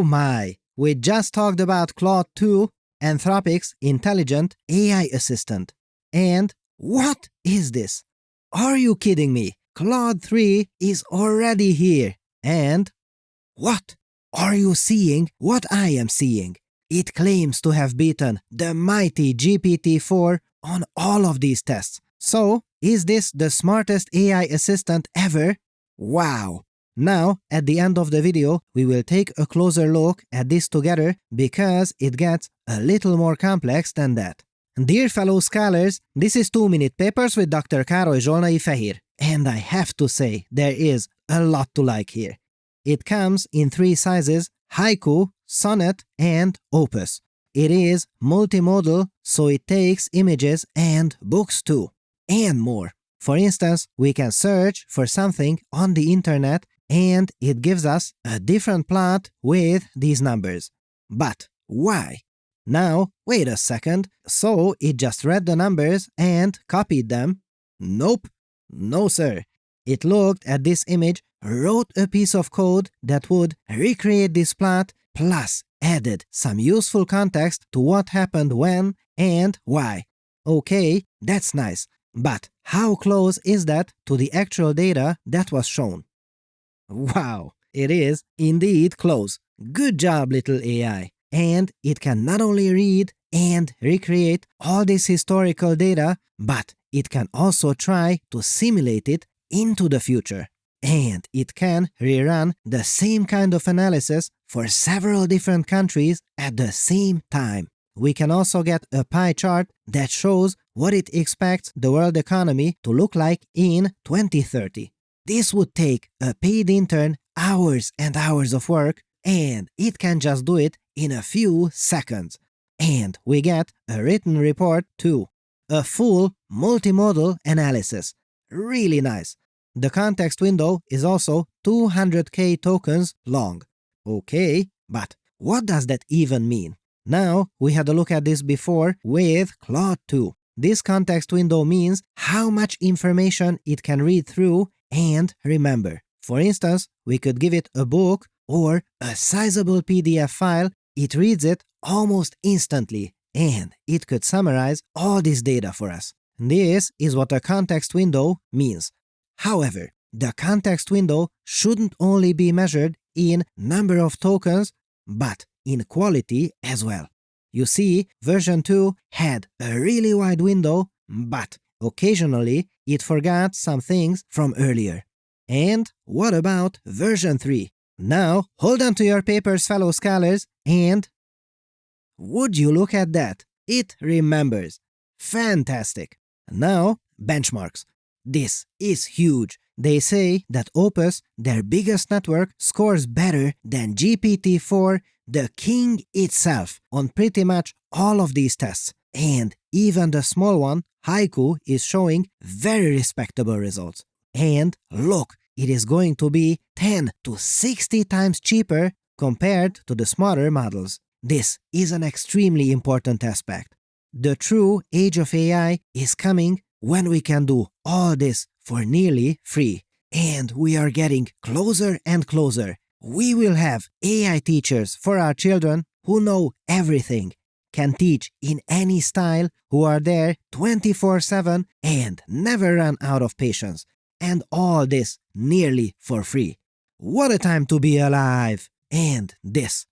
my! We just talked about Claude 2, Anthropic's intelligent AI assistant. And what is this? Are you kidding me? Claude 3 is already here. And what? Are you seeing what I am seeing? It claims to have beaten the mighty GPT-4 on all of these tests. So, is this the smartest AI assistant ever? Wow! Now, at the end of the video, we will take a closer look at this together because it gets a little more complex than that. Dear fellow scholars, this is 2-Minute Papers with Dr. Károly Zsolnai Fehér, and I have to say there is a lot to like here. It comes in 3 sizes: haiku, sonnet, and opus. It is multimodal, so it takes images and books too, and more. For instance, we can search for something on the internet and it gives us a different plot with these numbers. But why? Now, wait a second, so it just read the numbers and copied them? Nope. No sir. It looked at this image, wrote a piece of code that would recreate this plot, plus added some useful context to what happened when and why. Okay, that's nice. But how close is that to the actual data that was shown? Wow, it is indeed close. Good job, little AI. And it can not only read and recreate all this historical data, but it can also try to simulate it into the future. And it can rerun the same kind of analysis for several different countries at the same time. We can also get a pie chart that shows what it expects the world economy to look like in 2030. This would take a paid intern hours and hours of work, and it can just do it in a few seconds. And we get a written report too. A full multimodal analysis. Really nice. The context window is also 200k tokens long. Okay, but what does that even mean? Now, we had a look at this before with Claude 2. This context window means how much information it can read through and remember. For instance, we could give it a book or a sizable PDF file. It reads it almost instantly, and it could summarize all this data for us. This is what a context window means. However, the context window shouldn't only be measured in number of tokens, but in quality as well. You see, version 2 had a really wide window, but occasionally it forgot some things from earlier. And what about version 3? Now, hold on to your papers, fellow scholars, and would you look at that? It remembers. Fantastic. Now, benchmarks. This is huge. They say that Opus, their biggest network, scores better than GPT-4, the king itself, on pretty much all of these tests. And even the small one, Haiku, is showing very respectable results. And look, it is going to be 10 to 60 times cheaper compared to the smaller models. This is an extremely important aspect. The true age of AI is coming when we can do all this for nearly free. And we are getting closer and closer. We will have AI teachers for our children who know everything, can teach in any style, who are there 24/7 and never run out of patience. And all this nearly for free. What a time to be alive! And this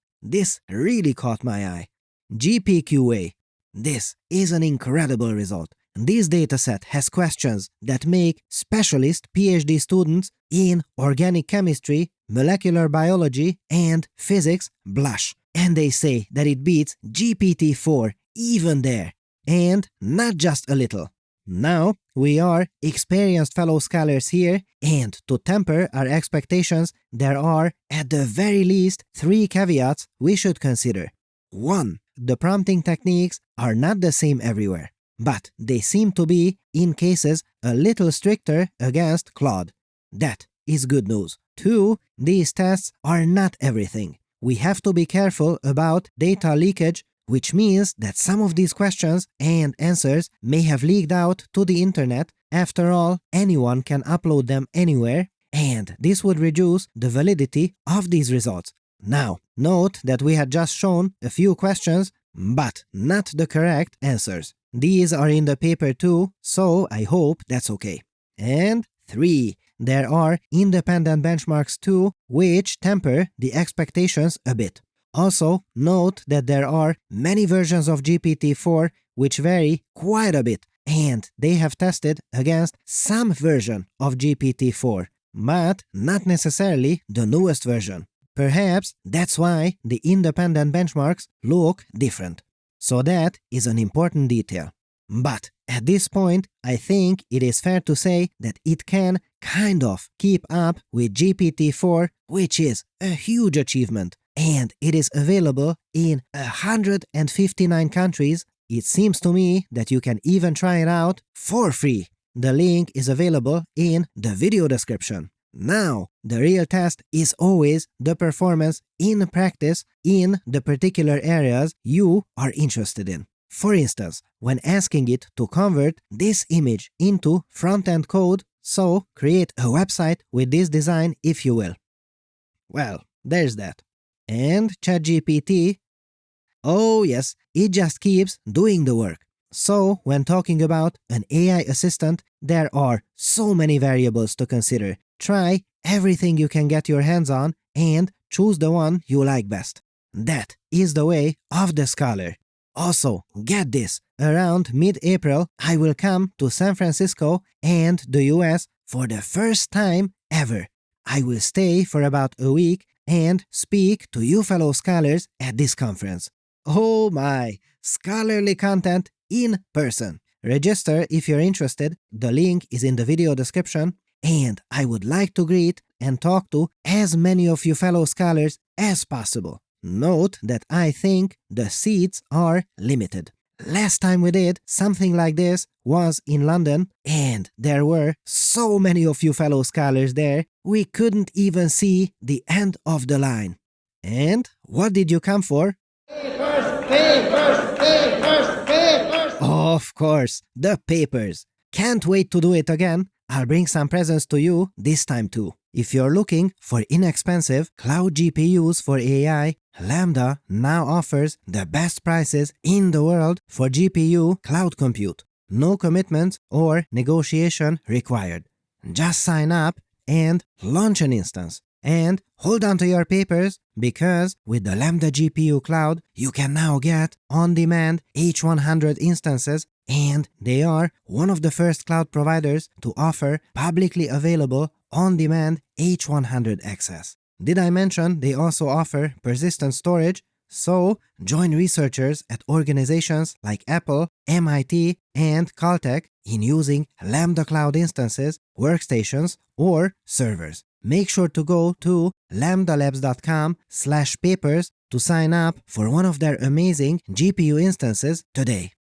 really caught my eye. GPQA. This is an incredible result. This dataset has questions that make specialist PhD students in organic chemistry, molecular biology, and physics blush. And they say that it beats GPT-4 even there. And not just a little. Now, we are experienced fellow scholars here, and to temper our expectations, there are, at the very least, 3 caveats we should consider. 1. The prompting techniques are not the same everywhere, but they seem to be, in cases, a little stricter against Claude. That is good news. 2. These tests are not everything. We have to be careful about data leakage, which means that some of these questions and answers may have leaked out to the internet. After all, anyone can upload them anywhere, and this would reduce the validity of these results. Now, note that we had just shown a few questions, but not the correct answers. These are in the paper too, so I hope that's okay. And 3. There are independent benchmarks too, which temper the expectations a bit. Also, note that there are many versions of GPT-4 which vary quite a bit, and they have tested against some version of GPT-4, but not necessarily the newest version. Perhaps that's why the independent benchmarks look different. So that is an important detail. But at this point, I think it is fair to say that it can kind of keep up with GPT-4, which is a huge achievement, and it is available in 159 countries. It seems to me that you can even try it out for free. The link is available in the video description. Now, the real test is always the performance in practice in the particular areas you are interested in. For instance, when asking it to convert this image into front-end code, so create a website with this design if you will. Well, there's that. And ChatGPT, oh yes, it just keeps doing the work. So, when talking about an AI assistant, there are so many variables to consider. Try everything you can get your hands on and choose the one you like best. That is the way of the scholar. Also, get this, around mid-April, I will come to San Francisco and the US for the first time ever. I will stay for about a week and speak to you fellow scholars at this conference. Oh my, scholarly content in person. Register if you're interested, the link is in the video description, and I would like to greet and talk to as many of you fellow scholars as possible. Note that I think the seats are limited. Last time we did something like this was in London, and there were so many of you fellow scholars there, we couldn't even see the end of the line. And what did you come for? Papers! Of course, the papers. Can't wait to do it again. I'll bring some presents to you this time too. If you're looking for inexpensive cloud GPUs for AI, Lambda now offers the best prices in the world for GPU cloud compute. No commitments or negotiation required. Just sign up and launch an instance. And hold on to your papers, because with the Lambda GPU Cloud, you can now get on-demand H100 instances, and they are one of the first cloud providers to offer publicly available on-demand H100 access. Did I mention they also offer persistent storage? So, join researchers at organizations like Apple, MIT, and Caltech in using Lambda Cloud instances, workstations, or servers. Make sure to go to lambdalabs.com/papers to sign up for one of their amazing GPU instances today.